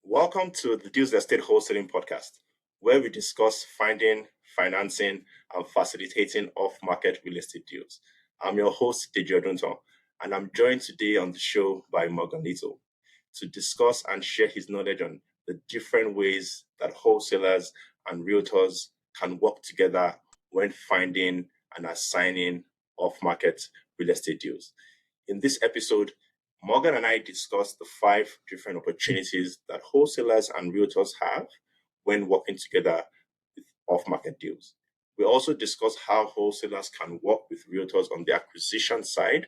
Welcome to the Deals Estate Wholesaling Podcast, where we discuss finding, financing, and facilitating off-market real estate deals. I'm your host, Deji Odunton, and I'm joined today on the show by Morgan Little to discuss and share his knowledge on the different ways that wholesalers and realtors can work together when finding and assigning off-market real estate deals. In this episode, Morgan and I discussed the 5 different opportunities that wholesalers and realtors have when working together with off-market deals. We also discussed how wholesalers can work with realtors on the acquisition side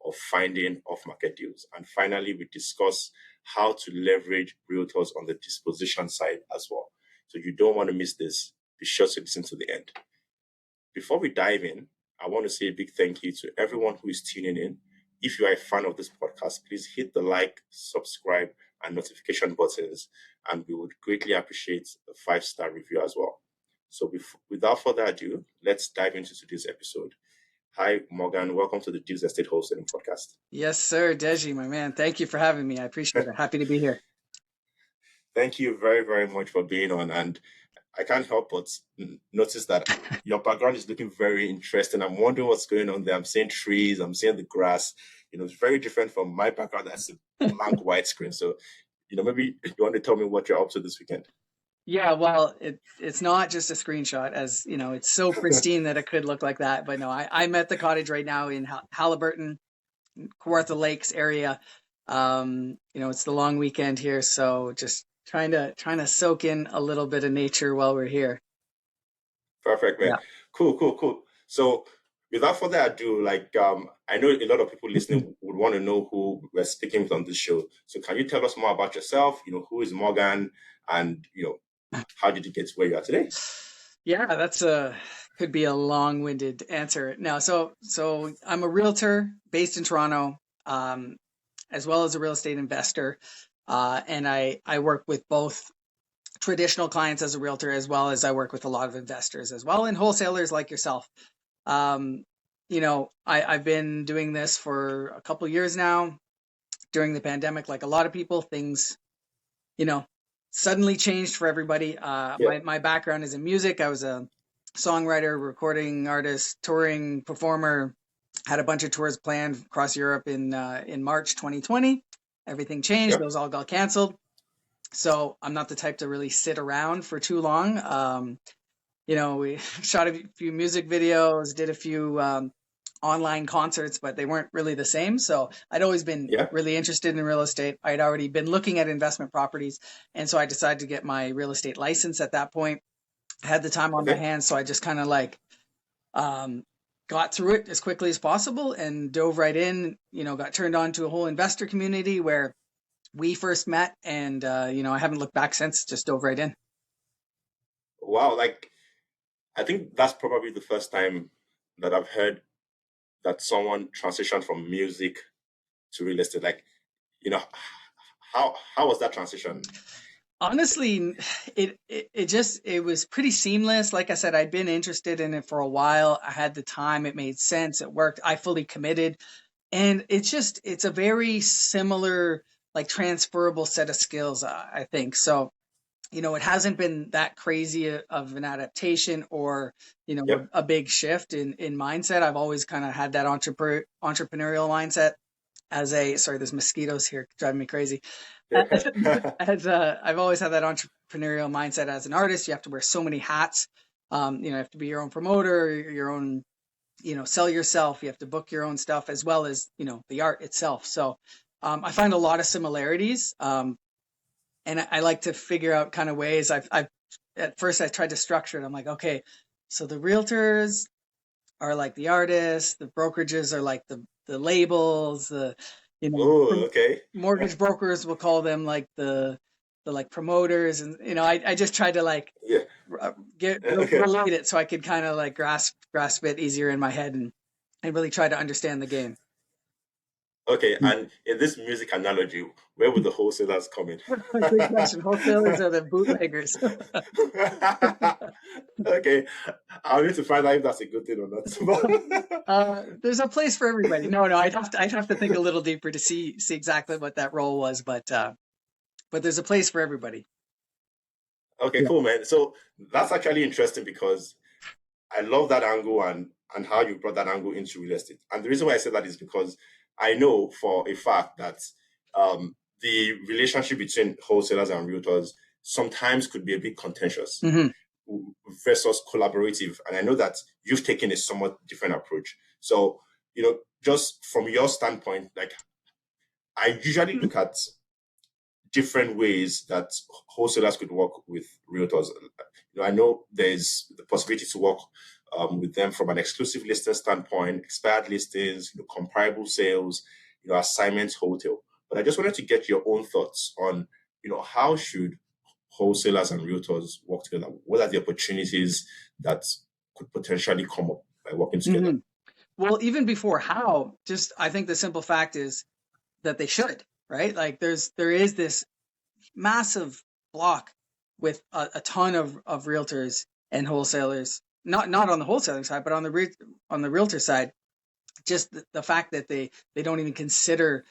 of finding off-market deals. And finally, we discuss how to leverage realtors on the disposition side as well. So you don't want to miss this. Be sure to listen to the end. Before we dive in, I want to say a big thank you to everyone who is tuning in. If you are a fan of this podcast, please hit the like, subscribe, and notification buttons, and we would greatly appreciate a 5-star review as well. So without further ado, let's dive into today's episode. Hi, Morgan. Welcome to the Deals Estate Wholesaling Podcast. Yes, sir. Deji, my man. Thank you for having me. I appreciate it. Happy to be here. Thank you very, very much for being on. And I can't help but notice that your background is looking very interesting. I'm wondering what's going on there. I'm seeing trees, I'm seeing the grass. It's very different from my background. That's a blank white screen. So, maybe you want to tell me what you're up to this weekend. Yeah, well, it's not just a screenshot, as it's so pristine that it could look like that. But no, I'm at the cottage right now in Halliburton, Kawartha Lakes area. It's the long weekend here, so just trying to soak in a little bit of nature while we're here. Perfect, man. Yeah. Cool. So without further ado, I know a lot of people listening would want to know who we're speaking with on this show. So can you tell us more about yourself? Who is Morgan, and how did you get to where you are today? Yeah, that's could be a long-winded answer. Now, so I'm a realtor based in Toronto, as well as a real estate investor, and I work with both traditional clients as a realtor, as well as I work with a lot of investors as well, and wholesalers like yourself. I've been doing this for a couple of years now. During the pandemic, like a lot of people, things, suddenly changed for everybody. My background is in music. I was a songwriter, recording artist, touring performer, had a bunch of tours planned across Europe in March 2020. Everything changed. Those all got canceled. So I'm not the type to really sit around for too long. We shot a few music videos, did a few online concerts, but they weren't really the same. So I'd always been really interested in real estate. I'd already been looking at investment properties. And so I decided to get my real estate license at that point. I had the time on my hands. So I just kind of got through it as quickly as possible and dove right in, got turned on to a whole investor community where we first met. And, I haven't looked back since, just dove right in. Wow. I think that's probably the first time that I've heard that someone transitioned from music to real estate. How was that transition? Honestly, it was pretty seamless. Like I said, I'd been interested in it for a while. I had the time. It made sense. It worked. I fully committed. And it's a very similar, transferable set of skills, I think. So, it hasn't been that crazy of an adaptation or, a big shift in mindset. I've always kind of had that entrepreneurial mindset sorry, there's mosquitoes here driving me crazy. I've always had that entrepreneurial mindset as an artist. You have to wear so many hats. You have to be your own promoter, your own, sell yourself. You have to book your own stuff as well as, the art itself. So I find a lot of similarities. And I like to figure out kind of ways. At first I tried to structure it. I'm like, okay, so the realtors are like the artists, the brokerages are like the labels, mortgage brokers will call them like the promoters, and I just tried to relate it so I could kind of grasp it easier in my head and really try to understand the game. Okay, and in this music analogy, where would the wholesalers come in? Good question. Wholesalers are the bootleggers. Okay, I'll need to find out if that's a good thing or not. There's a place for everybody. No, I'd have to think a little deeper to see exactly what that role was, but but there's a place for everybody. Okay, Yeah. cool, man. So that's actually interesting because I love that angle and how you brought that angle into real estate. And the reason why I say that is because I know for a fact that the relationship between wholesalers and realtors sometimes could be a bit contentious Hmm. versus collaborative. And I know that you've taken a somewhat different approach. So, just from your standpoint, like I usually look at different ways that wholesalers could work with realtors. I know there's the possibility to work with them from an exclusive listing standpoint, expired listings, comparable sales, assignments, hotel. But I just wanted to get your own thoughts on, how should wholesalers and realtors work together? What are the opportunities that could potentially come up by working together? Hmm. Well, even before how, just I think the simple fact is that they should, right? Like there is this massive block with a ton of realtors and wholesalers, not on the wholesaling side, but on on the realtor side, just the fact that they don't even consider,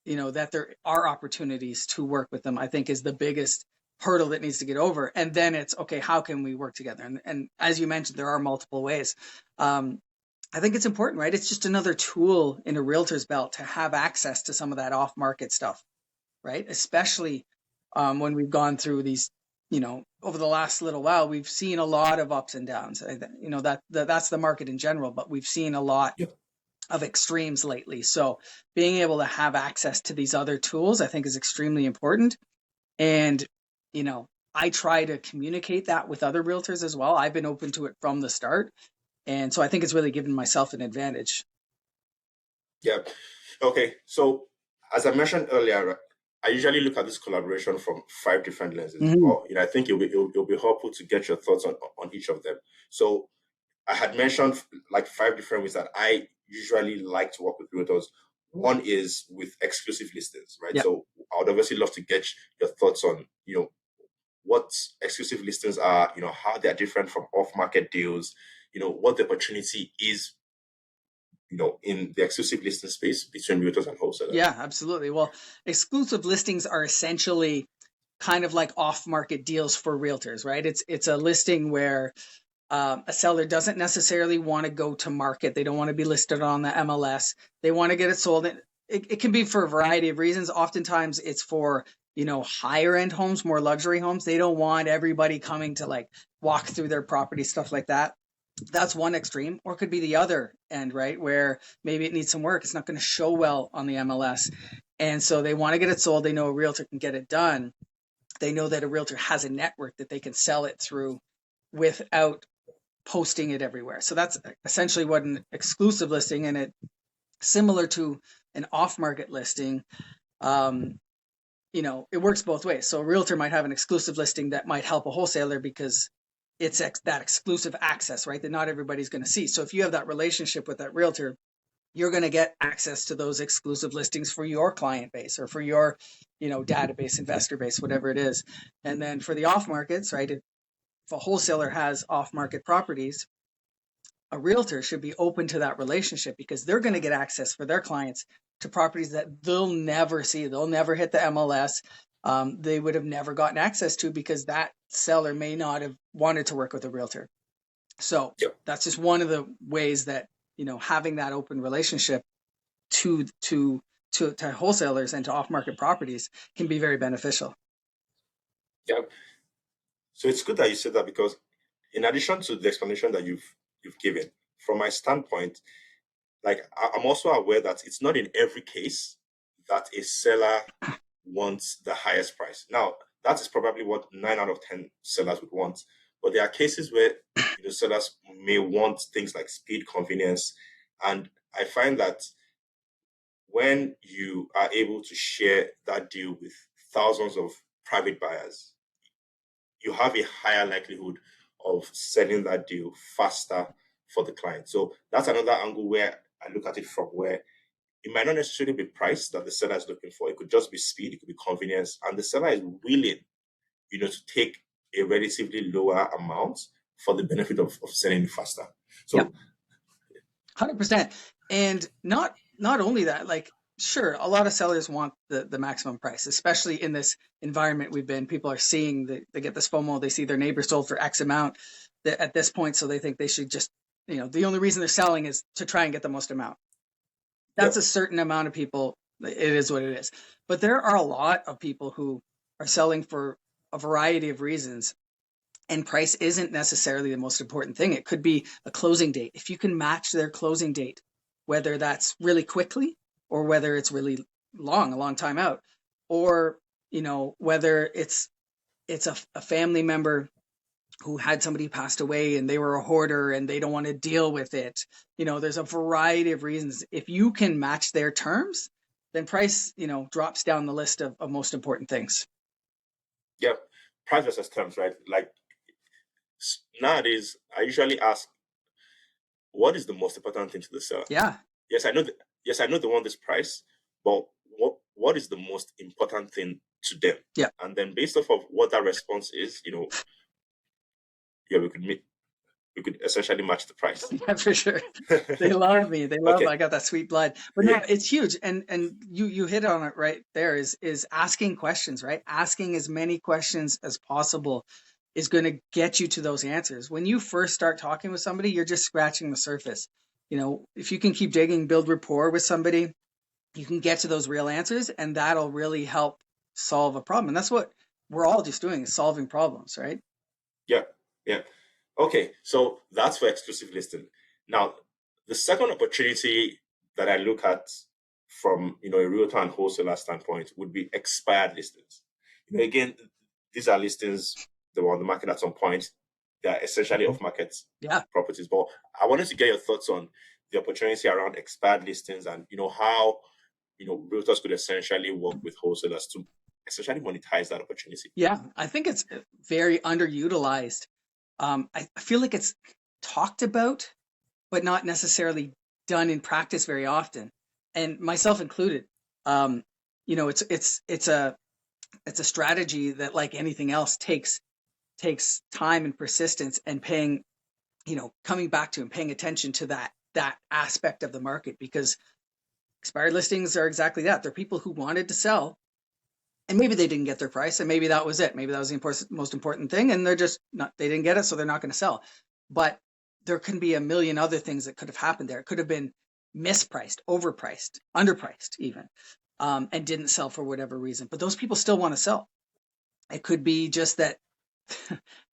that there are opportunities to work with them, I think is the biggest hurdle that needs to get over. And then it's okay, how can we work together? And as you mentioned, there are multiple ways. Um, I think it's important, right? It's just another tool in a realtor's belt to have access to some of that off market stuff, right? Especially when we've gone through these, over the last little while, we've seen a lot of ups and downs. That's the market in general, but we've seen a lot Yep. of extremes lately. So being able to have access to these other tools, I think, is extremely important. And, I try to communicate that with other realtors as well. I've been open to it from the start. And so I think it's really given myself an advantage. Yeah. Okay. So as I mentioned earlier, I usually look at this collaboration from five different lenses. Hmm. But I think it'll be helpful to get your thoughts on each of them. So I had mentioned like five different ways that I usually like to work with realtors. One is with exclusive listings, right? Yeah. So I would obviously love to get your thoughts on, what exclusive listings are, how they're different from off-market deals, what the opportunity is, in the exclusive listing space between realtors and wholesalers. Yeah, absolutely. Well, exclusive listings are essentially kind of like off-market deals for realtors, right? It's a listing where a seller doesn't necessarily want to go to market. They don't want to be listed on the MLS. They want to get it sold. It can be for a variety of reasons. Oftentimes it's for, higher end homes, more luxury homes. They don't want everybody coming to like walk through their property, stuff like that. That's one extreme, or it could be the other end, right? Where maybe it needs some work. It's not going to show well on the MLS. And so they want to get it sold. They know a realtor can get it done. They know that a realtor has a network that they can sell it through without posting it everywhere. So that's essentially what an exclusive listing, and it similar to an off-market listing. Um, it works both ways. So a realtor might have an exclusive listing that might help a wholesaler because it's that exclusive access, right? That not everybody's going to see. So if you have that relationship with that realtor, you're going to get access to those exclusive listings for your client base or for your, database, investor base, whatever it is. And then for the off markets, right? If a wholesaler has off market properties, a realtor should be open to that relationship because they're going to get access for their clients to properties that they'll never see. They'll never hit the MLS. They would have never gotten access to because that seller may not have wanted to work with a realtor. So Yep. that's just one of the ways that, having that open relationship to wholesalers and to off market properties can be very beneficial. Yep. So it's good that you said that because in addition to the explanation that you've given, from my standpoint, like I'm also aware that it's not in every case that a seller wants the highest price. Now, that is probably what 9 out of 10 sellers would want. But there are cases where sellers may want things like speed, convenience, and I find that when you are able to share that deal with thousands of private buyers, you have a higher likelihood of selling that deal faster for the client. So that's another angle where I look at it from, where it might not necessarily be price that the seller is looking for. It could just be speed, it could be convenience, and the seller is willing, to take a relatively lower amount for the benefit of selling it faster. Yep. So 100%. And not only that, like Sure, a lot of sellers want the maximum price, especially in this environment we've been. People are seeing they get this FOMO. They see their neighbor sold for X amount at this point, so they think they should just, the only reason they're selling is to try and get the most amount. That's a Yep. certain amount of people. It is what it is. But there are a lot of people who are selling for a variety of reasons, and price isn't necessarily the most important thing. It could be a closing date. If you can match their closing date, whether that's really quickly or whether it's really long, a long time out, or whether it's a family member who had somebody passed away and they were a hoarder and they don't want to deal with it. There's a variety of reasons. If you can match their terms, then price, drops down the list of most important things. Yep. Price versus terms, right? Like nowadays, I usually ask, what is the most important thing to the seller? Yeah. Yes, I know. Yes, I know they want this price, but what is the most important thing to them? Yeah. And then based off of what that response is, yeah, we could essentially match the price. Yeah, for sure. They love me. They love Okay. I got that sweet blood. But no, Yeah. it's huge. And you hit on it right there is asking questions, right? Asking as many questions as possible is going to get you to those answers. When you first start talking with somebody, you're just scratching the surface. If you can keep digging, build rapport with somebody, you can get to those real answers, and that'll really help solve a problem. And that's what we're all just doing, is solving problems, right? Yeah. Yeah. Okay. So that's for exclusive listing. Now, the second opportunity that I look at from a realtor and wholesaler standpoint would be expired listings. Again, these are listings that were on the market at some point. They are essentially off market Yeah. properties. But I wanted to get your thoughts on the opportunity around expired listings and how realtors could essentially work with wholesalers to essentially monetize that opportunity. Yeah. I think it's very underutilized. I feel like it's talked about, but not necessarily done in practice very often, and myself included. Um, it's a strategy that, like anything else, takes time and persistence and paying, coming back to and paying attention to that aspect of the market, because expired listings are exactly that. They're people who wanted to sell, and maybe they didn't get their price, and maybe that was it. Maybe that was the most important thing, and they didn't get it, so they're not going to sell. But there can be a million other things that could have happened there. It could have been mispriced, overpriced, underpriced even, and didn't sell for whatever reason. But those people still want to sell. It could be just that,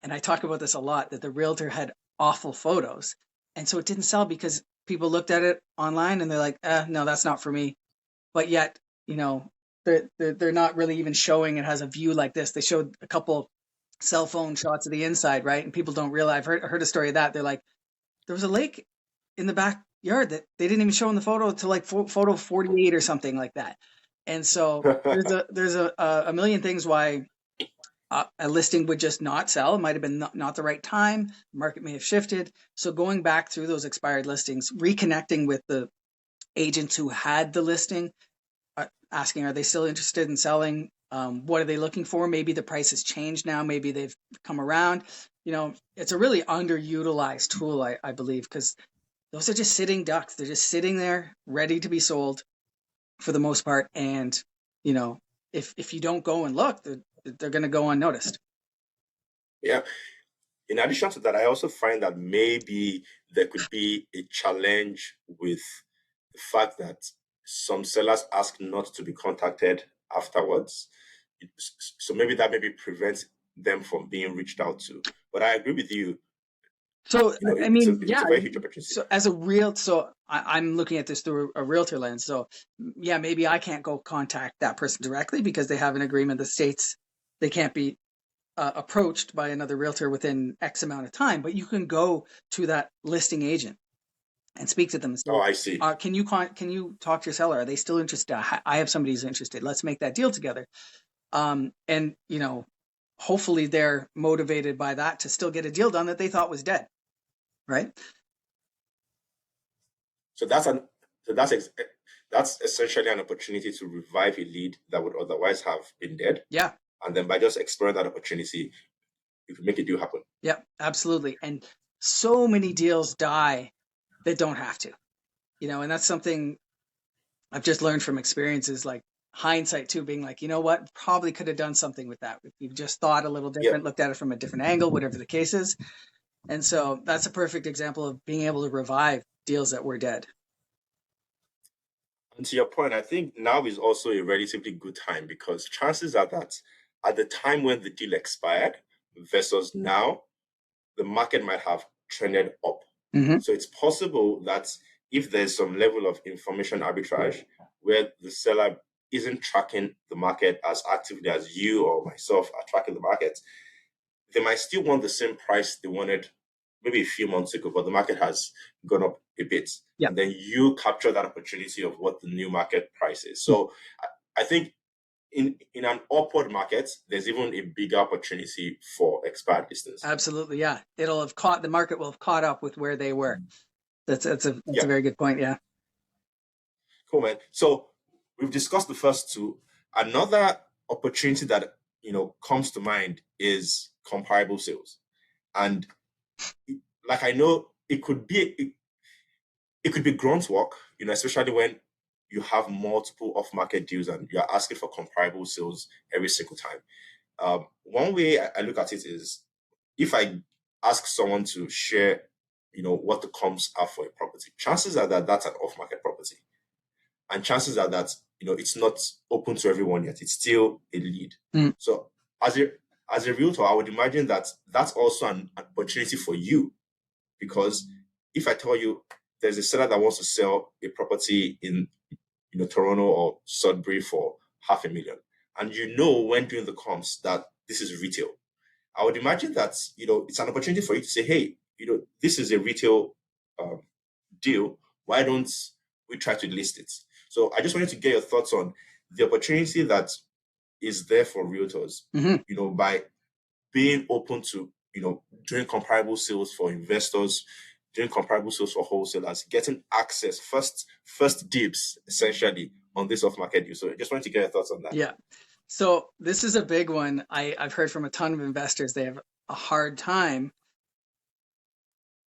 and I talk about this a lot, that the realtor had awful photos, and so it didn't sell because people looked at it online and they're like, no, that's not for me. But yet, you know, they're not really even showing it has a view like this. They showed a couple cell phone shots of the inside, right? And people don't realize. I heard a story of that. They're like, there was a lake in the backyard that they didn't even show in the photo till like photo 48 or something like that. And so there's a million things why a listing would just not sell. It might have been not the right time. The market may have shifted. So going back through those expired listings, reconnecting with the agents who had the listing, asking, are they still interested in selling? What are they looking for? Maybe the price has changed now. Maybe they've come around. It's a really underutilized tool, I believe, because those are just sitting ducks. They're just sitting there ready to be sold for the most part. And, you know, if you don't go and look, they're going to go unnoticed. Yeah. In addition to that, I also find that maybe there could be a challenge with the fact that some sellers ask not to be contacted afterwards. So maybe prevents them from being reached out to. But I agree with you. So, I mean, It's yeah. a very huge opportunity. So I'm looking at this through a realtor lens. So yeah, maybe I can't go contact that person directly because they have an agreement that states they can't be approached by another realtor within X amount of time. But you can go to that listing agent and speak to them and Oh, say, I see. can you talk to your seller? Are they still interested? I have somebody who's interested. Let's make that deal together. And hopefully they're motivated by that to still get a deal done that they thought was dead. Right. So that's essentially an opportunity to revive a lead that would otherwise have been dead. Yeah. And then by just exploring that opportunity, you can make a deal happen. Yeah, absolutely. And so many deals die that don't have to, and that's something I've just learned from experiences, like hindsight too, being like, you know what, probably could have done something with that if you've just thought a little Yeah. different, looked at it from a different angle, whatever the case is. And so that's a perfect example of being able to revive deals that were dead. And to your point, I think now is also a relatively good time because chances are that at the time when the deal expired versus now, the market might have trended up. Mm-hmm. So it's possible that if there's some level of information arbitrage where the seller isn't tracking the market as actively as you or myself are tracking the market, they might still want the same price they wanted maybe a few months ago, but the market has gone up a bit. Yeah. And then you capture that opportunity of what the new market price is. So I think in an upward market, there's even a bigger opportunity for expired listings. Absolutely. Yeah. The market will have caught up with where they were. That's a Yeah, very good point. Yeah. cool, man. So we've discussed the first two. Another opportunity that comes to mind is comparable sales, and like I know it could be grunt work, especially when you have multiple off-market deals and you're asking for comparable sales every single time. One way I look at it is if I ask someone to share, what the comps are for a property, chances are that that's an off-market property, and chances are that it's not open to everyone yet. It's still a lead. Mm. So as a realtor, I would imagine that that's also an opportunity for you because if I tell you there's a seller that wants to sell a property in Toronto or Sudbury for 500,000, and when doing the comps that this is retail, I would imagine that it's an opportunity for you to say, hey, this is a retail um, deal. Why don't we try to list it? So I just wanted to get your thoughts on the opportunity that is there for realtors, Mm-hmm. by being open to doing comparable sales for investors, doing comparable sales for wholesalers, getting access first dibs essentially on this off market deal. So I just wanted to get your thoughts on that. Yeah. So this is a big one. I've heard from a ton of investors. They have a hard time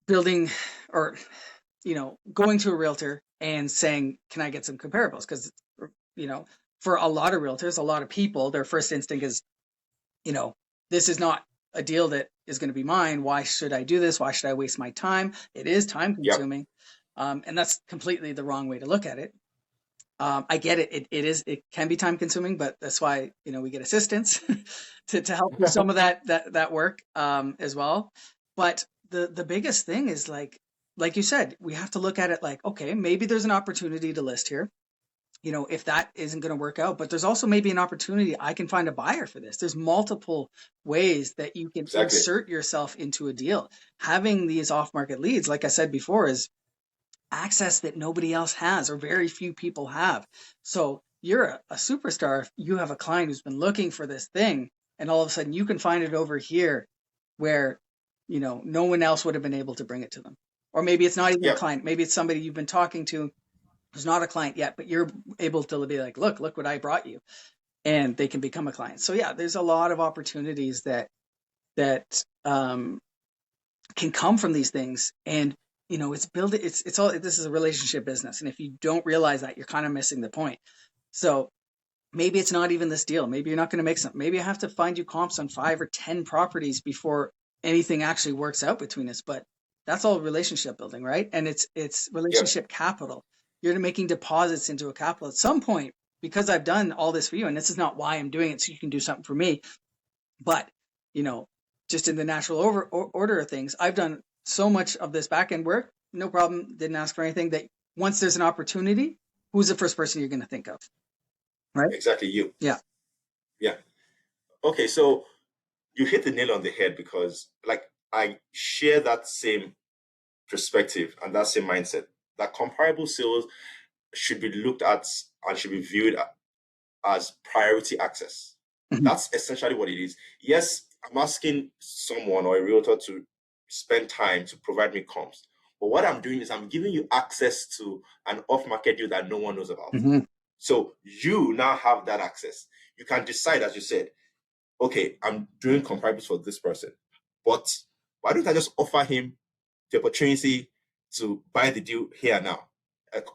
building or, going to a realtor and saying, can I get some comparables? Because, for a lot of realtors, a lot of people, their first instinct is, you know, this is not a deal that is going to be mine. Why should I do this? Why should I waste my time? It is time Yep. consuming. And that's completely the wrong way to look at it. I get it. It can be time consuming, but that's why, we get assistants to help with some of that work, as well. But the biggest thing is like you said, we have to look at it like, okay, maybe there's an opportunity to list here. If that isn't going to work out, but there's also maybe an opportunity. I can find a buyer for this. There's multiple ways that you can Exactly. insert yourself into a deal. Having these off market leads, like I said before, is access that nobody else has or very few people have. So you're a superstar if you have a client who's been looking for this thing and all of a sudden you can find it over here where, no one else would have been able to bring it to them. Or maybe it's not even a Yep. client. Maybe it's somebody you've been talking to who's not a client yet, but you're able to be like, look what I brought you. And they can become a client. So yeah, there's a lot of opportunities that can come from these things. And it's building. It's all. This is a relationship business, and if you don't realize that, you're kind of missing the point. So maybe it's not even this deal. Maybe you're not going to make something. Maybe I have to find you comps on 5 or 10 properties before anything actually works out between us. But that's all relationship building, right? And it's Yep. relationship capital. You're making deposits into a capital at some point because I've done all this for you, and this is not why I'm doing it so you can do something for me. But, you know, just in the natural order of things, I've done so much of this back end work, no problem, didn't ask for anything, that once there's an opportunity, who's the first person you're going to think of? Right? Exactly. You. Yeah. Yeah. Okay. So you hit the nail on the head because, like, I share that same perspective and that same mindset that comparable sales should be looked at and should be viewed as priority access. Mhm. That's essentially what it is. Yes, I'm asking someone or a realtor to spend time to provide me comps. But what I'm doing is I'm giving you access to an off market deal that no one knows about. Mhm. So you now have that access. You can decide, as you said, okay, I'm doing comparables for this person, but why don't I just offer him the opportunity to buy the deal here now?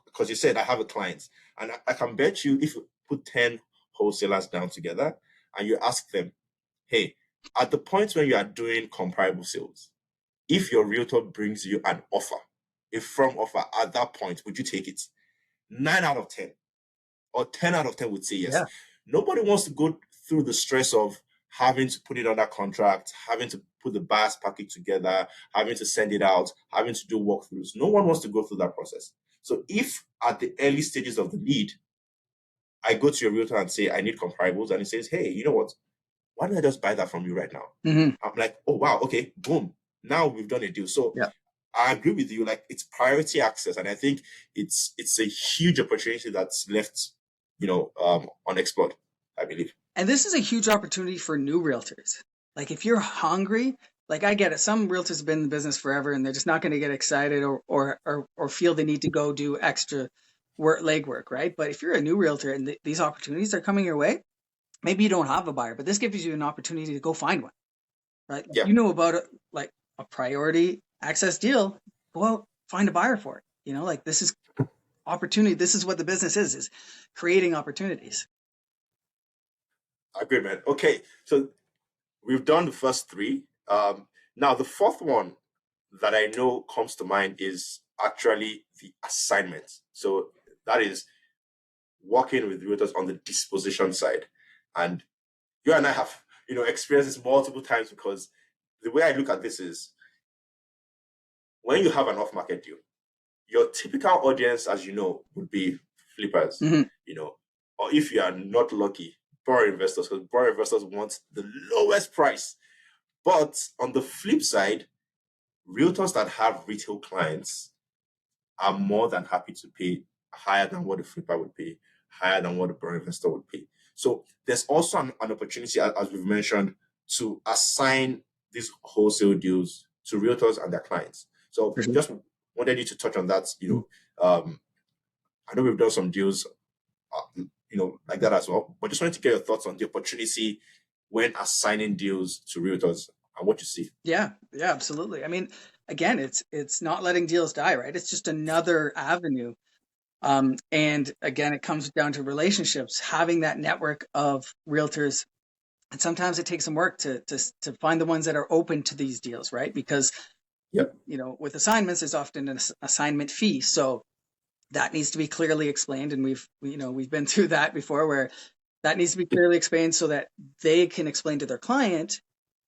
Because you said I have a client. And I can bet you if you put 10 wholesalers down together and you ask them, hey, at the point when you are doing comparable sales, if your realtor brings you an offer, a firm offer at that point, would you take it? 9 out of 10 or 10 out of 10 would say yes. Yeah. Nobody wants to go through the stress of having to put it under contract, having to put the buyer's package together, having to send it out, having to do walkthroughs. No one wants to go through that process. So if at the early stages of the lead, I go to your realtor and say, I need comparables, and he says, hey, you know what? Why don't I just buy that from you right now? Mm-hmm. I'm like, oh, wow, okay, boom. Now we've done a deal. So Yeah. I agree with you. Like it's priority access, and I think it's a huge opportunity that's left, unexplored. I believe. And this is a huge opportunity for new realtors. Like if you're hungry, like I get it. Some realtors have been in the business forever and they're just not going to get excited or feel the need to go do extra work, legwork, right? But if you're a new realtor and these opportunities are coming your way, maybe you don't have a buyer, but this gives you an opportunity to go find one, right? If Yeah, you know about it, like a priority access deal, go out, find a buyer for it. Like this is opportunity. This is what the business is creating opportunities. I agree, man. Okay, so we've done the first three. Now the fourth one that I know comes to mind is actually the assignment. So that is working with realtors on the disposition side, and you and I have experienced this multiple times because the way I look at this is when you have an off-market deal, your typical audience, as you know, would be flippers, Mm-hmm. or if you are not lucky, borrower investors, because borrower investors want the lowest price. But on the flip side, realtors that have retail clients are more than happy to pay higher than what the flipper would pay, higher than what the borrower investor would pay. So there's also an opportunity, as we've mentioned, to assign these wholesale deals to realtors and their clients. So For sure. just wanted you to touch on that. I know we've done some deals, like that as well. But just wanted to get your thoughts on the opportunity when assigning deals to realtors and what you see. Yeah, yeah, absolutely. I mean, again, it's not letting deals die, right? It's just another avenue. And again, it comes down to relationships, having that network of realtors. And sometimes it takes some work to find the ones that are open to these deals, right? Because Yep. with assignments, there's often an assignment fee, so that needs to be clearly explained. And we've been through that before, where that needs to be clearly explained so that they can explain to their client.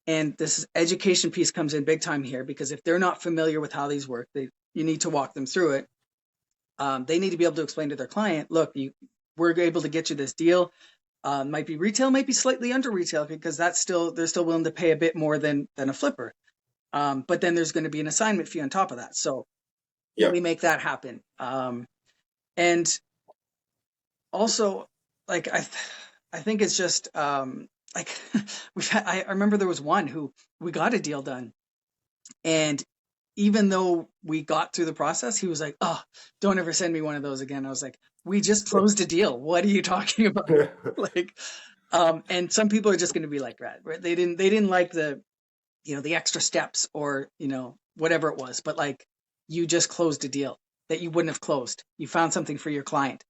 And this education piece comes in big time here, because if they're not familiar with how these work, you need to walk them through it. They need to be able to explain to their client, look, we're able to get you this deal. Might be retail, might be slightly under retail, because they're still willing to pay a bit more than a flipper. But then there's going to be an assignment fee on top of that. So we Yep. make that happen. And also, like I think it's just like I remember there was one who we got a deal done, and even though we got through the process, he was like, "Oh, don't ever send me one of those again." I was like, "We just closed a deal. What are you talking about?" Like, and some people are just going to be like that, right? They didn't like the extra steps, or whatever it was, but like, you just closed a deal that you wouldn't have closed. You found something for your client,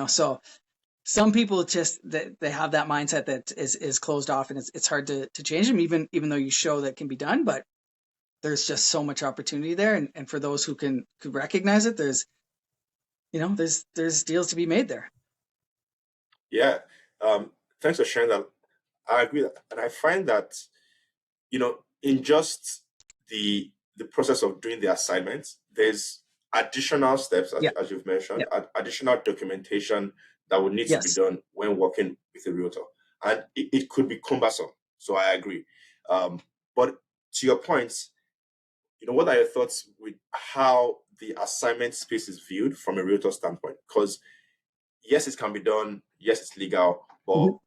so some people just they have that mindset that is closed off, and it's hard to change them, even though you show that can be done. But there's just so much opportunity there, and for those who could recognize it, there's deals to be made there. Yeah. Thanks for sharing that. I agree, and I find that in just the process of doing the assignments, there's additional steps, Yeah. as you've mentioned, Yeah. additional documentation that would need to be Yes. done when working with a realtor, and it could be cumbersome. So I agree. But to your points, what are your thoughts with how the assignment space is viewed from a realtor standpoint? Because yes, it can be done. Yes, it's legal, but Mhm.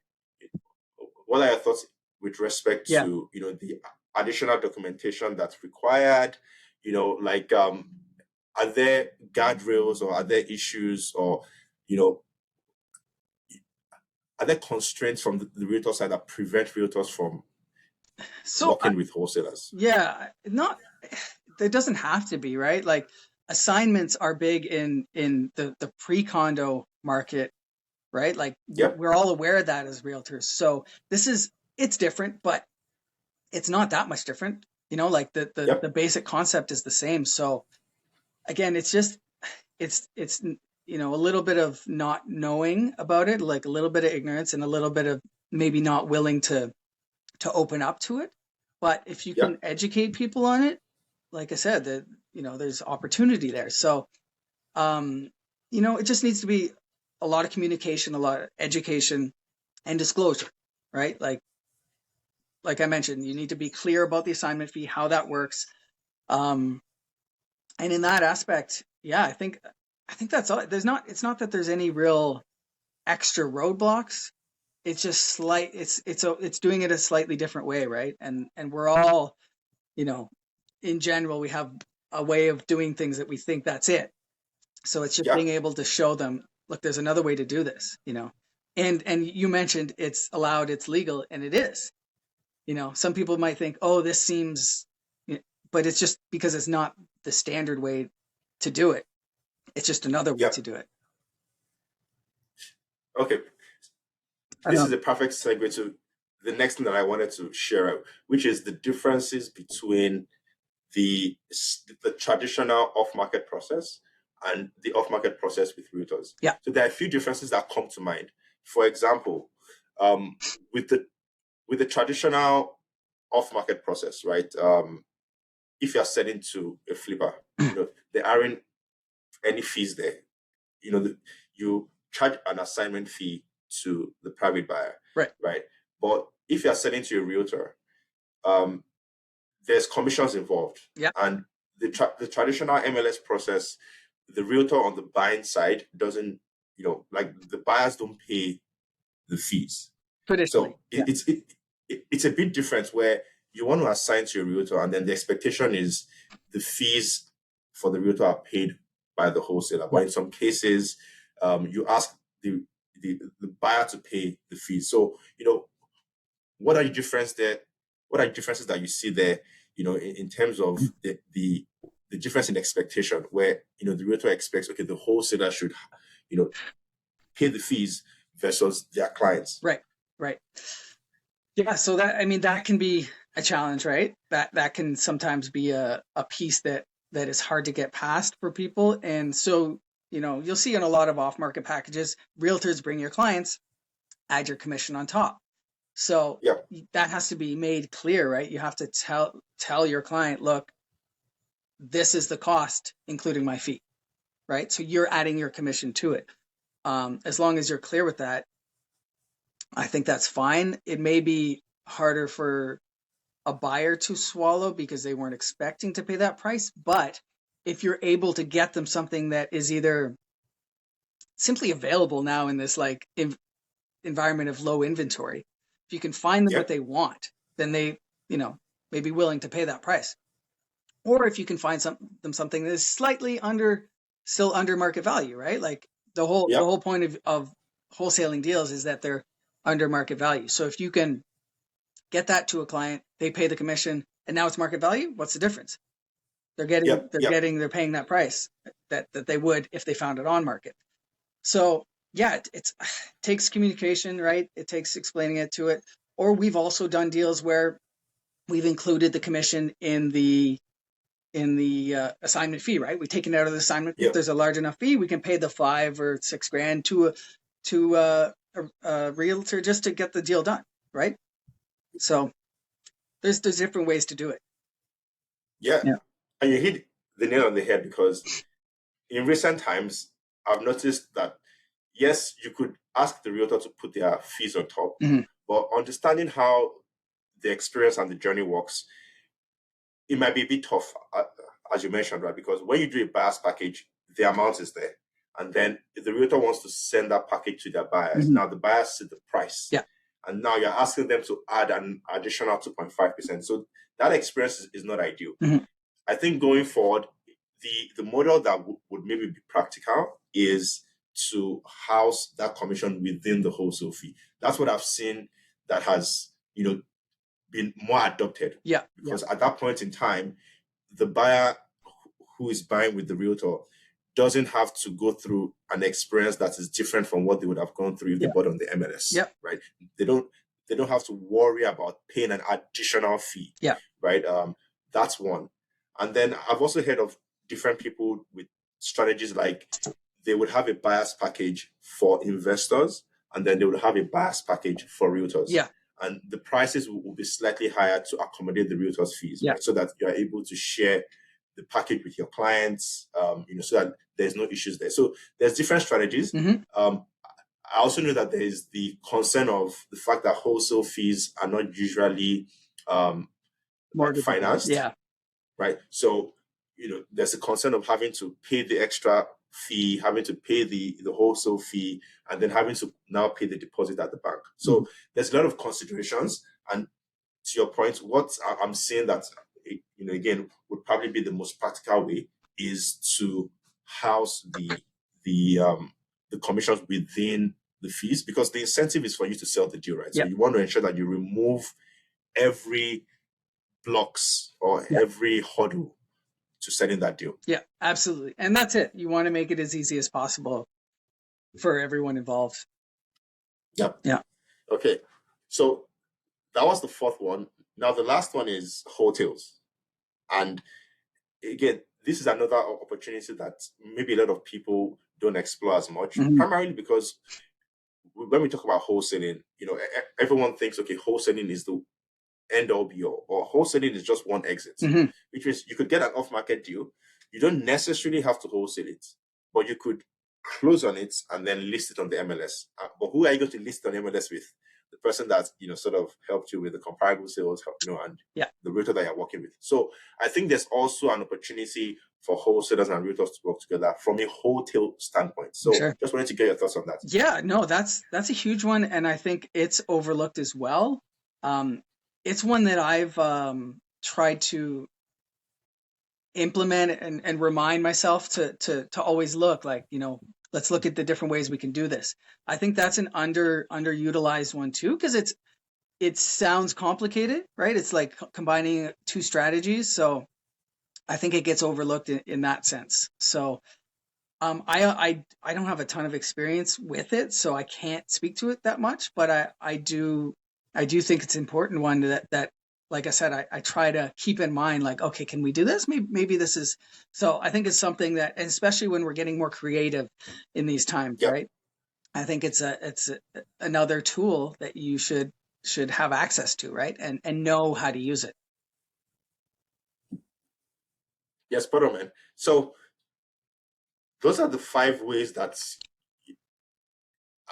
what are your thoughts with respect Yeah. to the additional documentation that's required? Like are there guardrails, or are there issues, or you know are there constraints from the realtor side that prevent realtors from So working with wholesalers? yeah, not there doesn't have to be, right? Like, assignments are big in the pre-condo market, right? Like Yep. we're all aware of that as realtors. So it's different, but it's not that much different. Like the Yep. basic concept is the same. So again, it's a little bit of not knowing about it, like a little bit of ignorance and a little bit of maybe not willing to open up to it. But if you can Yep. educate people on it, like I said, that there's opportunity there. So it just needs to be a lot of communication, a lot of education and disclosure, right? Like I mentioned, you need to be clear about the assignment fee, how that works. And in that aspect, yeah, I think that's all. It's not that there's any real extra roadblocks. It's just it's doing it a slightly different way, right? And we're all, in general, we have a way of doing things that we think that's it. So it's just being Yep. able to show them, look, there's another way to do this, And you mentioned it's allowed, it's legal, and it is. Some people might think, oh, this seems, but it's just because it's not the standard way to do it. It's just another way to Yep. do it. Okay. I This don't is a perfect segue to the next thing that I wanted to share out, which is the differences between the the traditional off-market process and the off-market process with realtors. Yeah. So there are a few differences that come to mind. For example, um, with the traditional off-market process, right? If you're selling to a flipper, there aren't any fees there. You charge an assignment fee to the private buyer, Right. right? But if you're selling to a realtor, um, there's commissions involved, Yeah. and the traditional MLS process, the realtor on the buying side doesn't, like the buyers don't pay the fees. Traditionally. So Yeah. it's a bit different where you want to assign to a realtor, and then the expectation is the fees for the realtor are paid by the wholesaler. Yeah. But in some cases, you ask the buyer to pay the fees. So what are the difference there? What are the differences that you see there? In terms of the difference in expectation, where the realtor expects, okay, the wholesaler should you know pay the fees versus their clients. Right. Right. Yeah. So that can be a challenge, right? That can sometimes be a piece that is hard to get past for people. And so, you'll see in a lot of off-market packages, realtors bring your clients, add your commission on top. So Yeah. that has to be made clear, right? You have to tell your client, look, this is the cost, including my fee, right? So you're adding your commission to it. As long as you're clear with that, I think that's fine. It may be harder for a buyer to swallow because they weren't expecting to pay that price. But if you're able to get them something that is either simply available now in this environment of low inventory, if you can find them what Yep. they want, then they, may be willing to pay that price. Or if you can find them something that is still under market value, right? Like the Yep. whole point of wholesaling deals is that they're under market value. So if you can get that to a client, they pay the commission, and now it's market value, what's the difference? Yep. Yep. They're paying that price that they would if they found it on market. So yeah, it takes communication, right? It takes explaining it to it. Or we've also done deals where we've included the commission in the assignment fee, right? We take it out of the assignment. If Yep. there's a large enough fee, we can pay the $5,000 or $6,000 to a realtor just to get the deal done, right? So there's different ways to do it. Yeah. Yeah. And you hit the nail on the head, because in recent times, I've noticed that yes, you could ask the realtor to put their fees on top, Mhm. but understanding how the experience and the journey works, it might be a bit tough, as you mentioned, right? Because when you do a buyer's package, the amount is there. And then if the realtor wants to send that package to their buyers, Mhm. now the buyers see the price. Yeah. And now you're asking them to add an additional 2.5%. So that experience is not ideal. Mhm. I think going forward, the model that would maybe be practical is to house that commission within the wholesale fee. That's what I've seen that has, been more adopted, Yeah. Yeah. because at that point in time, the buyer who is buying with the realtor doesn't have to go through an experience that is different from what they would have gone through if they Yeah. bought on the MLS, Yep. right? They don't have to worry about paying an additional fee, Yeah. right? That's one. And then I've also heard of different people with strategies like they would have a buyer's package for investors, and then they would have a buyer's package for realtors. Yeah. And the prices will be slightly higher to accommodate the realtors' fees, Yeah. right? So that you are able to share the package with your clients, so that there's no issues there. So there's different strategies. Mm-hmm. I also know that there is the concern of the fact that wholesale fees are not usually like financed, Yeah. right? So, there's a concern of having to pay the extra fee, having to pay the wholesale fee, and then having to now pay the deposit at the bank. So there's a lot of considerations. And to your point, what I'm saying that, again, would probably be the most practical way is to house the commissions within the fees, because the incentive is for you to sell the deal, right? So Yeah. you want to ensure that you remove every blocks or Yeah. every hurdle to selling that deal. Yeah, absolutely. And that's it. You want to make it as easy as possible for everyone involved. Yep. Yeah. Okay. So that was the fourth one. Now the last one is hotels. And again, this is another opportunity that maybe a lot of people don't explore as much, primarily because when we talk about wholesaling, everyone thinks, okay, wholesaling is the end all be all, or wholesaling is just one exit, which means you could get an off-market deal. You don't necessarily have to wholesale it, but you could close on it and then list it on the MLS. But who are you going to list on the MLS with? The person that sort of helped you with the comparable sales, and the realtor that you're working with. So I think there's also an opportunity for wholesalers and realtors to work together from a hotel standpoint. So just wanted to get your thoughts on that. Yeah, no, that's a huge one, and I think it's overlooked as well. It's one that I've tried to implement and remind myself to always look like, let's look at the different ways we can do this. I think that's an underutilized one too, because it sounds complicated, right? It's like combining two strategies. So I think it gets overlooked in that sense. So I don't have a ton of experience with it, so I can't speak to it that much, but I do think it's an important one that like I said, I try to keep in mind, like, okay, can we do this? Maybe this is, so I think it's something that, and especially when we're getting more creative in these times, right? I think it's another tool that you should have access to, right? And know how to use it. Yes, spot on, man. So those are the 5 ways that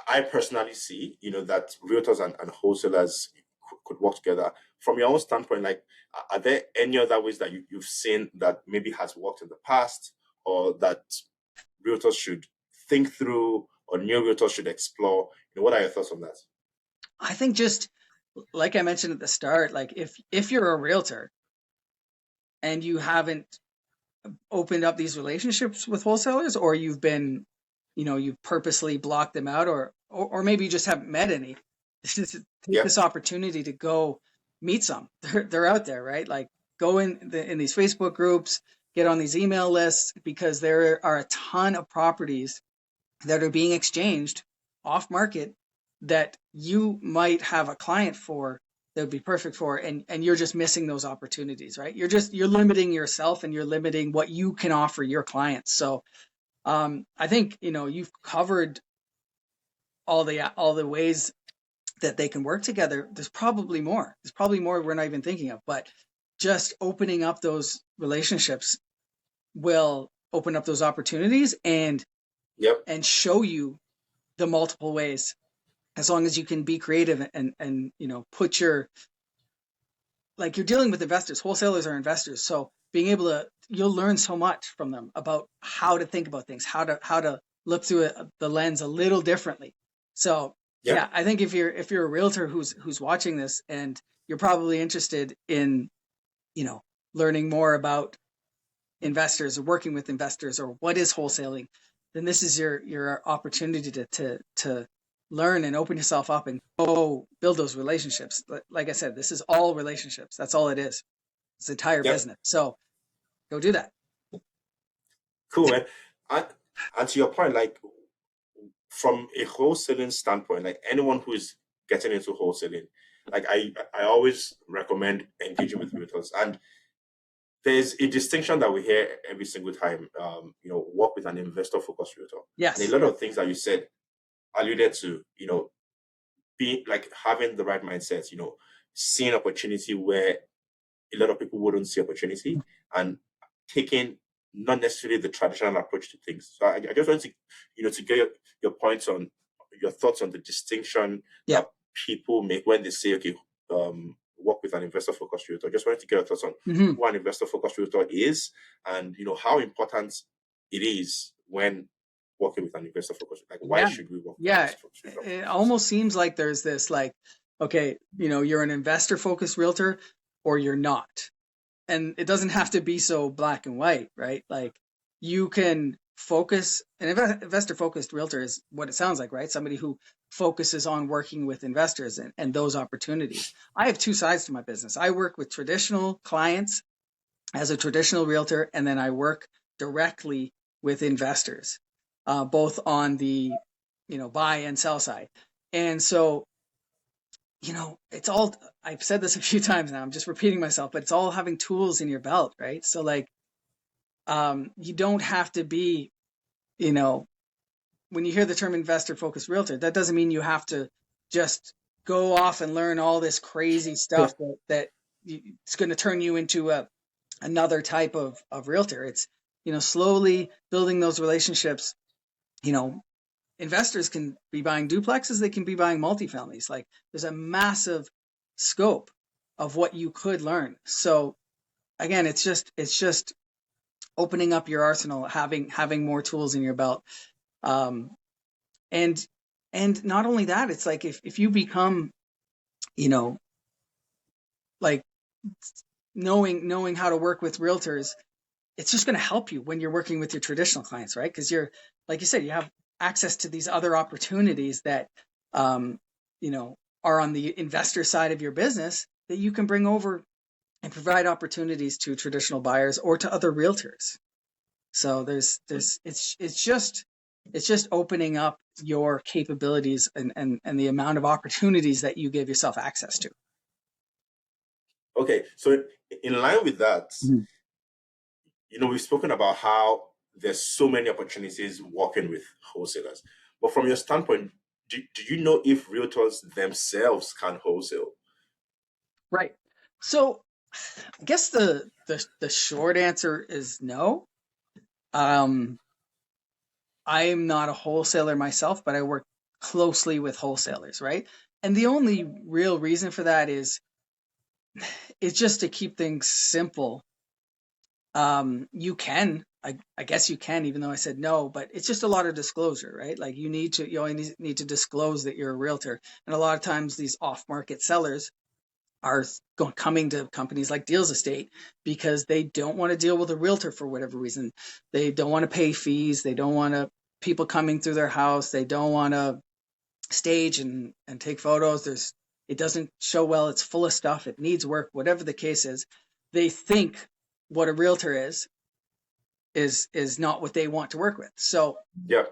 I personally see, that realtors and wholesalers could work together. From your own standpoint, like, are there any other ways that you've seen that maybe has worked in the past, or that realtors should think through, or new realtors should explore? What are your thoughts on that? I think, just like I mentioned at the start, like if you're a realtor and you haven't opened up these relationships with wholesalers, or you've been, you've purposely blocked them out, or maybe you just haven't met any, take this opportunity to go meet some. They're out there, right? Like, go in these Facebook groups, get on these email lists, because there are a ton of properties that are being exchanged off market that you might have a client for that would be perfect for, and you're just missing those opportunities, right? You're limiting yourself, and you're limiting what you can offer your clients. So I think, you've covered all the ways that they can work together. There's probably more we're not even thinking of, but just opening up those relationships will open up those opportunities and show you the multiple ways, as long as you can be creative and put your, like, you're dealing with investors. Wholesalers are investors, so being able to, you'll learn so much from them about how to think about things, how to look through the lens a little differently. So I think if you're a realtor who's watching this, and you're probably interested in learning more about investors, or working with investors, or what is wholesaling, then this is your opportunity to learn and open yourself up and go build those relationships. Like I said, this is all relationships. That's all it is. It's the entire business. So go do that. Cool, man. And, and to your point, like from a wholesaling standpoint, like anyone who is getting into wholesaling, like I always recommend engaging with realtors. And there's a distinction that we hear every single time, work with an investor focused realtor. And a Yes. lot of things that you said alluded to, being like having the right mindset, seeing opportunity where a lot of people wouldn't see opportunity and taking not necessarily the traditional approach to things. So I just want to, to get your points on your thoughts on the distinction Yeah. that people make when they say, okay, work with an investor focused realtor. I just wanted to get your thoughts on Hmm. who an investor focused realtor is and, how important it is when working with an investor focused. Like, why Yeah. should we work with an Yeah. investor focused realtor, for It instance? almost seems like there's this like, okay, you're an investor focused realtor or you're not. And it doesn't have to be so black and white, right? Like you can focus an investor focused realtor is what it sounds like, right? Somebody who focuses on working with investors and those opportunities. I have two sides to my business. I work with traditional clients as a traditional realtor, and then I work directly with investors, both on the buy and sell side. And so it's all, I've said this a few times now, I'm just repeating myself, but it's all having tools in your belt, right? So like, you don't have to be, you know, when you hear the term investor focused realtor, that doesn't mean you have to just go off and learn all this crazy stuff that it's going to turn you into another type of realtor. It's, slowly building those relationships. You know, investors can be buying duplexes, they can be buying multifamilies. Like there's a massive scope of what you could learn. So again, it's just opening up your arsenal, having more tools in your belt. Um, and and not only that, it's like if you become, you know, like knowing how to work with realtors, it's just going to help you when you're working with your traditional clients, right? Because you're, like you said, you have access to these other opportunities that, um, are on the investor side of your business that you can bring over and provide opportunities to traditional buyers or to other realtors. So it's just opening up your capabilities and the amount of opportunities that you give yourself access to. Okay, so in line with that, Mhm. we've spoken about how there's so many opportunities working with wholesalers. But from your standpoint, do you know if realtors themselves can wholesale? Right. So I guess the short answer is no. Um, I'm not a wholesaler myself, but I work closely with wholesalers, right? And the only real reason for that is it's just to keep things simple. You can, I guess you can, even though I said no, but it's just a lot of disclosure, right? Like you only need to disclose that you're a realtor. And a lot of times these off-market sellers are coming to companies like Deals Estate because they don't want to deal with a realtor for whatever reason. They don't want to pay fees. They don't want to people coming through their house. They don't want to stage and take photos. It doesn't show well. It's full of stuff. It needs work. Whatever the case is, they think what a realtor is not what they want to work with. So, Yeah,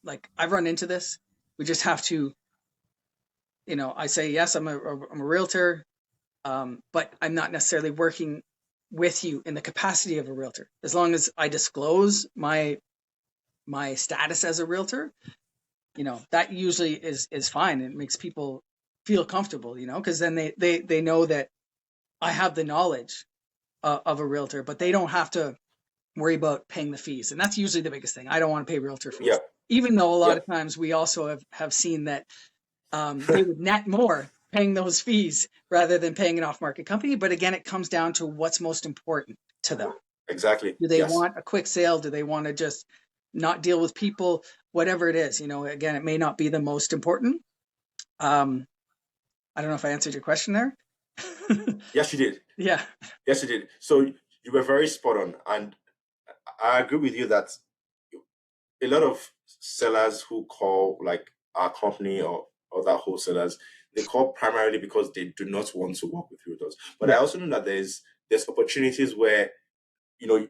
like I've run into this. We just have to, I say yes, I'm a realtor, but I'm not necessarily working with you in the capacity of a realtor. As long as I disclose my status as a realtor, that usually is fine. It makes people feel comfortable, because then they know that I have the knowledge of a realtor, but they don't have to worry about paying the fees. And that's usually the biggest thing. I don't want to pay realtor yeah, fees, even though a lot yeah. of times we also have seen that they would net more paying those fees rather than paying an off-market company. But again, it comes down to what's most important to them. Exactly. Do they Yes. want a quick sale? Do they want to just not deal with people? Whatever it is, again, it may not be the most important. Um, I don't know if I answered your question there. Yes, you did. Yeah. Yes, you did. So you were very spot on, and I agree with you that a lot of sellers who call like our company or other wholesalers, they call primarily because they do not want to work with realtors. But I Yeah. also know that there's opportunities where you know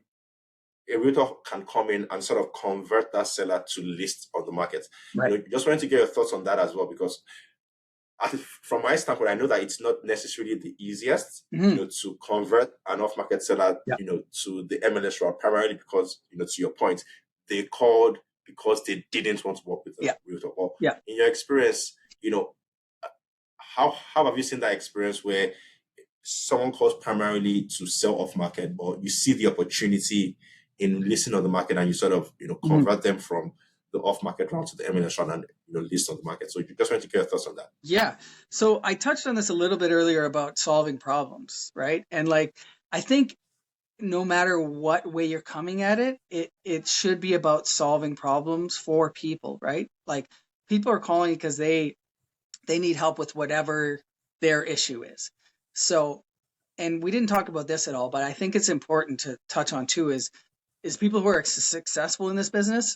a realtor can come in and sort of convert that seller to list on the market. Right. Just wanted to get your thoughts on that as well, because from my standpoint, I know that it's not necessarily the easiest, Hmm. to convert an off-market seller, Yeah. to the MLS route, primarily because, to your point, they called because they didn't want to work with a Yeah. realtor. Or Yeah. in your experience, how have you seen that experience where someone calls primarily to sell off market, or you see the opportunity in listing on the market and you sort of, Mhm. convert them from the off market route to the MLS route and, list on the market. So you just want to get your thoughts on that. Yeah. So I touched on this a little bit earlier about solving problems, right? And like, I think no matter what way you're coming at it, it should be about solving problems for people, right? Like people are calling because they need help with whatever their issue is. So, and we didn't talk about this at all, but I think it's important to touch on too is people who are successful in this business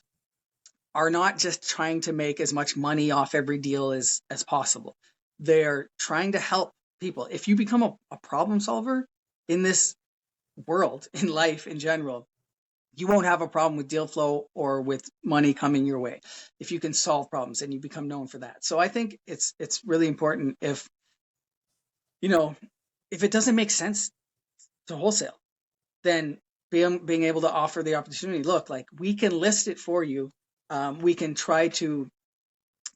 are not just trying to make as much money off every deal as possible. They're trying to help people. If you become a problem solver in this world, in life in general, you won't have a problem with deal flow or with money coming your way if you can solve problems and you become known for that. So I think it's really important if you know if it doesn't make sense to wholesale, then being able to offer the opportunity. Look, like we can list it for you. We can try to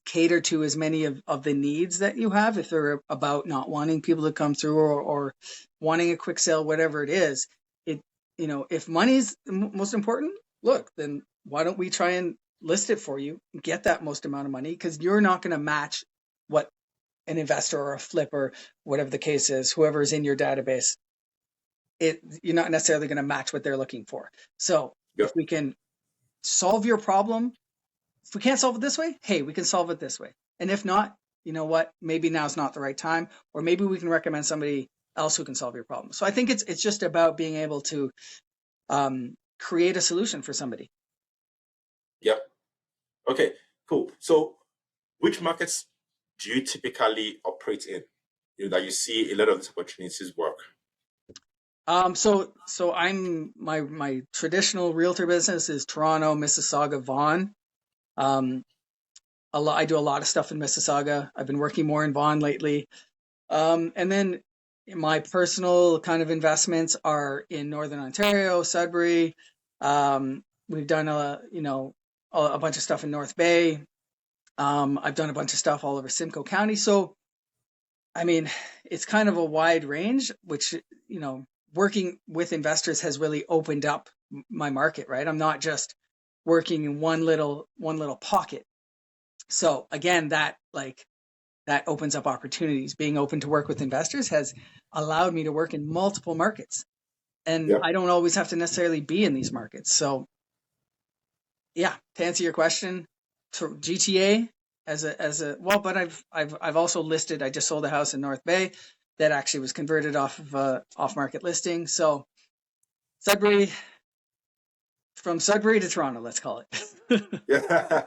cater to as many of the needs that you have if they're about not wanting people to come through or wanting a quick sale, whatever it is. It if money is most important, look, then why don't we try and list it for you, get that most amount of money, because you're not going to match what an investor or a flipper, whatever the case is, whoever's in your database, you're not necessarily going to match what they're looking for. So Yeah. if we can solve your problem, if we can't solve it this way, hey, we can solve it this way. And if not, you know what? Maybe now's not the right time, or maybe we can recommend somebody else who can solve your problem. So I think it's just about being able to create a solution for somebody. Yeah. Okay, cool. So which markets do you typically operate in? That you see a lot of these opportunities work. So I'm my traditional realtor business is Toronto, Mississauga, Vaughan. Um, I do a lot of stuff in Mississauga. I've been working more in Vaughan lately. And then my personal kind of investments are in Northern Ontario, Sudbury. We've done a bunch of stuff in North Bay. I've done a bunch of stuff all over Simcoe County. So I mean, it's kind of a wide range, which working with investors has really opened up my market. Right, I'm not just working in one little pocket. So again, that opens up opportunities. Being open to work with investors has allowed me to work in multiple markets, and Yeah. I don't always have to necessarily be in these markets. So, yeah, to answer your question, to GTA as a well, but I've also listed. I just sold a house in North Bay that actually was converted off of a off market listing. So Sudbury, from Sudbury to Toronto, let's call it. Yeah.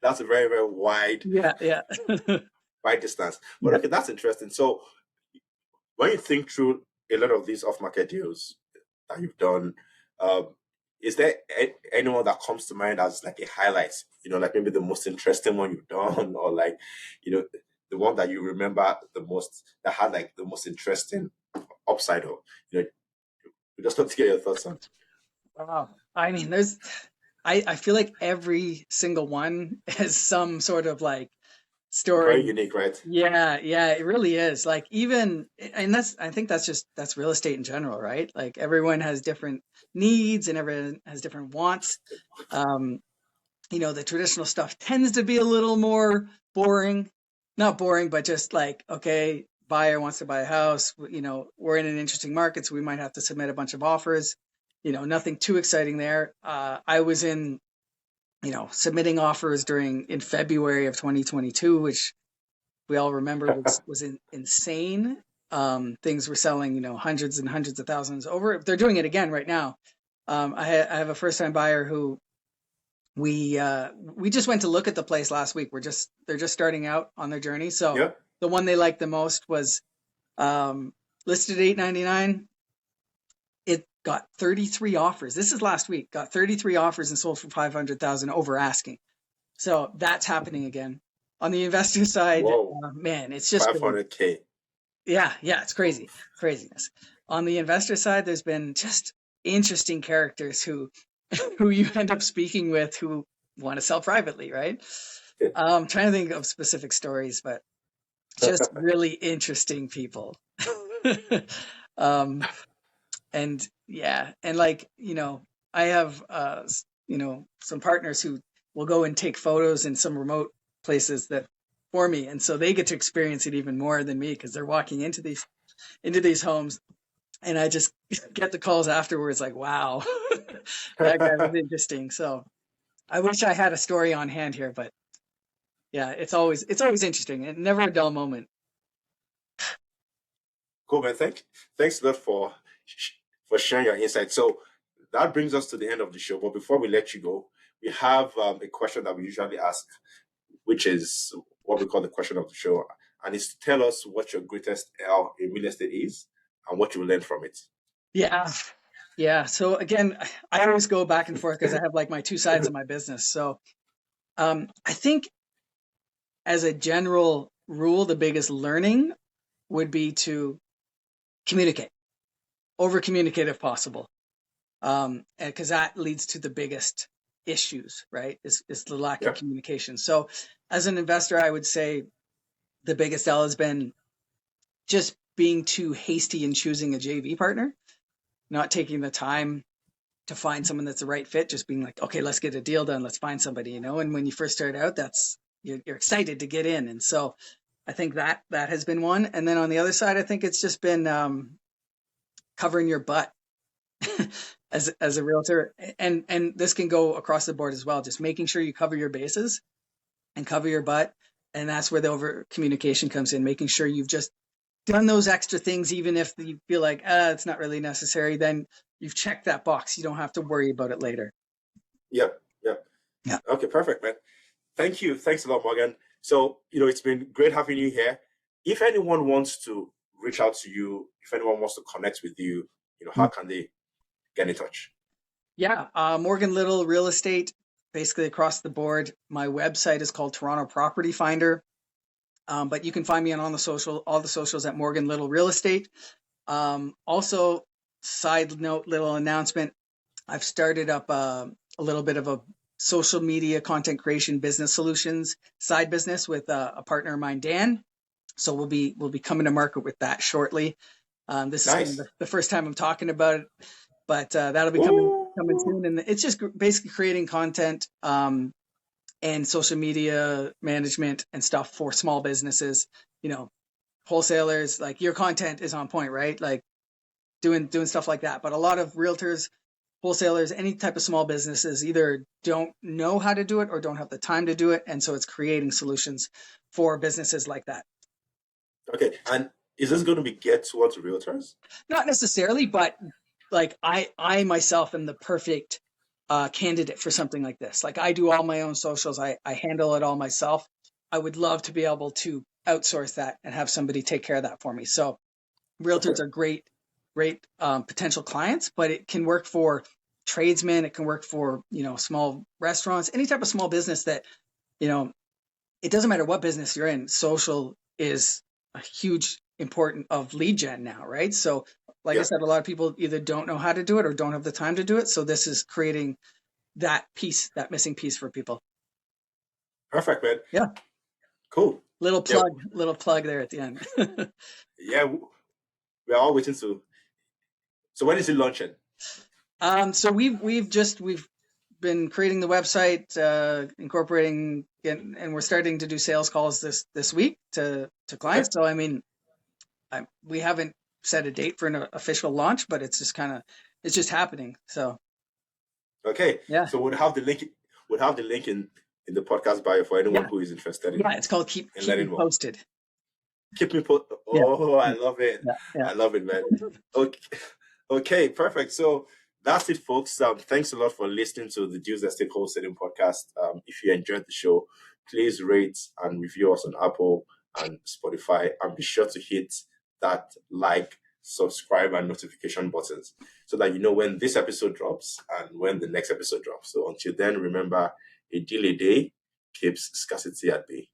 That's a very, very wide, Yeah, yeah, wide distance. But yeah. okay, that's interesting. So when you think through a lot of these off-market deals that you've done, um, is there anyone that comes to mind as like a highlight? Like maybe the most interesting one you've done, or like, you know, the one that you remember the most that had like the most interesting upside of. We just want to get your thoughts on. Wow. I mean, I feel like every single one has some sort of like Very story. unique, right? Yeah, yeah, it really is. Like even, and I think that's real estate in general, right? Like everyone has different needs and everyone has different wants. Um, the traditional stuff tends to be a little more boring. Not boring, but just like, okay, buyer wants to buy a house. We're in an interesting market, so we might have to submit a bunch of offers. Nothing too exciting there. I was submitting offers in February of 2022, which we all remember was insane. Things were selling, hundreds and hundreds of thousands over. They're doing it again right now. I have a first time buyer who we just went to look at the place last week. They're just starting out on their journey. So Yeah. the one they liked the most was listed at $899. It got 33 offers. This is last week. Got 33 offers and sold for 500,000 over asking. So that's happening again. On the investor side, Whoa, man, it's just been 500K. yeah, it's craziness. On the investor side, there's been just interesting characters who who you end up speaking with who want to sell privately, right? I'm trying to think of specific stories, but just really interesting people. um, and yeah, and like, I have, some partners who will go and take photos in some remote places that for me. And so they get to experience it even more than me because they're walking into these homes, and I just get the calls afterwards like, wow, that guy was interesting. So I wish I had a story on hand here, but yeah, it's always interesting and never a dull moment. Cool, man. Thanks a lot for sharing your insight. So that brings us to the end of the show. But before we let you go, we have a question that we usually ask, which is what we call the question of the show, and it's to tell us what your greatest L in real estate is and what you learned from it. Yeah. Yeah. So again, I always go back and forth because I have like my two sides of my business. So I think as a general rule, the biggest learning would be to communicate, over communicate if possible. Because that leads to the biggest issues, right? Is the lack of Yeah. communication. So as an investor, I would say the biggest L has been just being too hasty in choosing a JV partner, not taking the time to find someone that's the right fit, just being like, okay, let's get a deal done. Let's find somebody, And when you first start out, you're excited to get in. And so I think that has been one. And then on the other side, I think it's just been covering your butt as a realtor. And this can go across the board as well. Just making sure you cover your bases and cover your butt. And that's where the over communication comes in, making sure you've just done those extra things, even if you feel like, it's not really necessary, then you've checked that box. You don't have to worry about it later. Yep. Yep. Yeah. Okay, perfect, man. Thank you. Thanks a lot, Morgan. So, it's been great having you here. If anyone wants to reach out to you, if anyone wants to connect with you, how can they get in touch? Yeah. Morgan Little Real Estate, basically across the board. My website is called Toronto Property Finder. But you can find me on all the socials at Morgan Little Real Estate. Also, side note, little announcement. I've started up a little bit of a social media content creation business solutions side business with a partner of mine, Dan. So we'll be coming to market with that shortly. This is kind of Nice. the first time I'm talking about it, but that'll be coming Ooh. soon. And it's just basically creating content and social media management and stuff for small businesses. Wholesalers, like your content is on point, right? Like doing stuff like that. But a lot of realtors, wholesalers, any type of small businesses either don't know how to do it or don't have the time to do it. And so it's creating solutions for businesses like that. Okay. And is this going to be geared towards realtors? Not necessarily, but like I myself am the perfect candidate for something like this. Like I do all my own socials. I handle it all myself. I would love to be able to outsource that and have somebody take care of that for me. So Okay. realtors are great potential clients, but it can work for tradesmen. It can work for, small restaurants, any type of small business that, you know, it doesn't matter what business you're in. Social is a huge important of lead gen now, right? So like I Yeah. said, a lot of people either don't know how to do it or don't have the time to do it. So this is creating that piece, that missing piece for people. Perfect, man. Yeah. Cool. Little Yeah. plug there at the end. Yeah. We're all waiting to. So when is it launching? So we've been creating the website, incorporating, and we're starting to do sales calls this week to Okay. clients. So I mean, we haven't set a date for an official launch, but it's just happening. So Okay. yeah, So we'll have the link. We'll have the link in the podcast bio for anyone yeah, who is interested yeah. It's called keep in keep me learning more. posted. Keep me put. Yeah, Oh, I yeah, love it. yeah, yeah. I love it, man. Okay. Okay, perfect. So that's it, folks. Thanks a lot for listening to the Deals Estate Wholesaling podcast. If you enjoyed the show, please rate and review us on Apple and Spotify, and be sure to hit that like, subscribe, and notification buttons so that you know when this episode drops and when the next episode drops. So until then, remember, a deal a day keeps scarcity at bay.